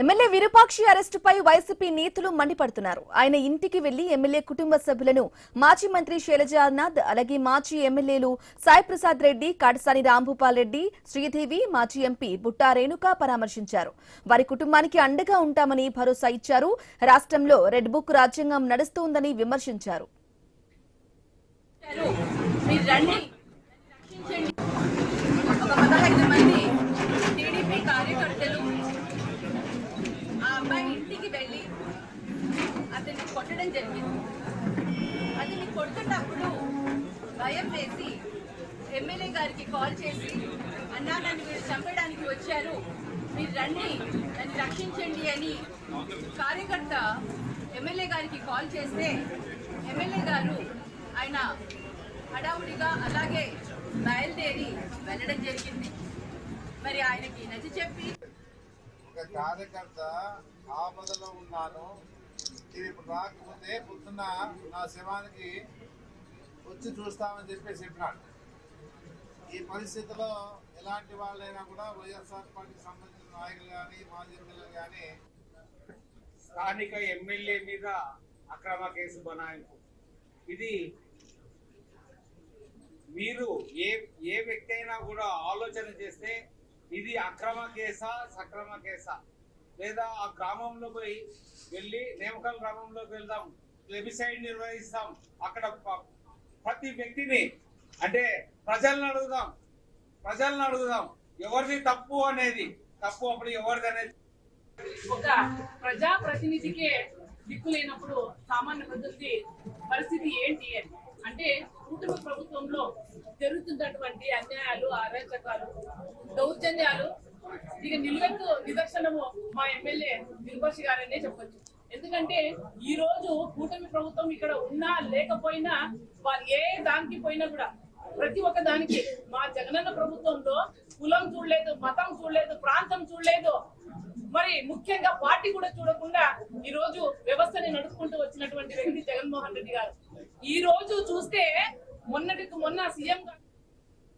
MLA Virupakshi అరెస్టుపై YCP నేతలు మండిపడుతున్నారు. ఆయన ఇంటికి వెళ్లి ఎమ్మెల్యే కుటుంబ సభ్యులను మాజీ మంత్రి శైలజానాథ్, అలాగే మాజీ ఎమ్మెల్యేలు సాయిప్రసాద్ రెడ్డి, కాటసాని రాంభూపాల్ రెడ్డి, శ్రీదేవి, మాజీ ఎంపీ బుట్టా రేణుక పరామర్శించారు. వారి కుటుంబానికి అండగా ఉంటామని భరోసా ఇచ్చారు. రాష్ట్రంలో రెడ్ బుక్ రాజ్యాంగం నడుస్తోందని విమర్శించారు. ఇంటికి వెళ్ళి అతన్ని కొట్టడం జరిగింది. అతన్ని కొడుతున్నప్పుడు భయం వేసి ఎమ్మెల్యే గారికి కాల్ చేసి, అన్నా నన్ను మీరు చంపడానికి వచ్చారు, మీరు రండి, నన్ను రక్షించండి అని కార్యకర్త ఎమ్మెల్యే గారికి కాల్ చేస్తే ఎమ్మెల్యే గారు ఆయన హడావుడిగా అలాగే బయలుదేరి వెళ్ళడం జరిగింది. మరి ఆయనకి నచ్చి చెప్పి కార్యకర్త ఆపదలో ఉన్నాను, ఇది ఇప్పుడు రాకపోతే పొద్దున్న నా శవానికి వచ్చి చూస్తామని చెప్పినాడు. ఈ పరిస్థితిలో ఎలాంటి వాళ్ళైనా కూడా వైఎస్ఆర్ పార్టీకి సంబంధించిన నాయకులు కానీ మాజీ ఎమ్మెల్యేలు కానీ స్థానిక ఎమ్మెల్యే మీద అక్రమ కేసు బనాయింపు, ఇది మీరు ఏ వ్యక్తి అయినా కూడా ఆలోచన చేస్తే ఇది అక్రమ కేసా సక్రమ కేసా, లేదా ఆ గ్రామంలో వెళ్ళి నేమకల్ గ్రామంలోకి వెళ్దాం, వెబ్సైట్ నిర్వహిస్తాం, అక్కడ ప్రతి వ్యక్తిని అంటే ప్రజలను అడుగుదాం ఎవరిది తప్పు అనేది, తప్పు అప్పుడు ఎవరిది అనేది. ఒక ప్రజాప్రతినిధికే దిక్కు లేనప్పుడు సామాన్య ప్రజలకి పరిస్థితి ఏంటి అంటే, కూటమి ప్రభుత్వంలో జరుగుతున్నటువంటి అన్యాయాలు, అరాచకాలు, దౌర్జన్యాలు ఇక నిలువెత్తు నిదర్శనము మా ఎమ్మెల్యే విరూపాక్షి గారనే చెప్పొచ్చు. ఎందుకంటే ఈ రోజు కూటమి ప్రభుత్వం ఇక్కడ ఉన్నా లేకపోయినా, వారు ఏ దానికి పోయినా కూడా ప్రతి ఒక్క దానికి మా జగనన్న ప్రభుత్వంలో కులం చూడలేదు, మతం చూడలేదు, ప్రాంతం చూడలేదు, మరి ముఖ్యంగా పార్టీ కూడా చూడకుండా ఈ రోజు వ్యవస్థని నడుపుకుంటూ వచ్చినటువంటి వ్యక్తి జగన్మోహన్ రెడ్డి గారు. ఈ రోజు చూస్తే మొన్నటికి మొన్న సీఎం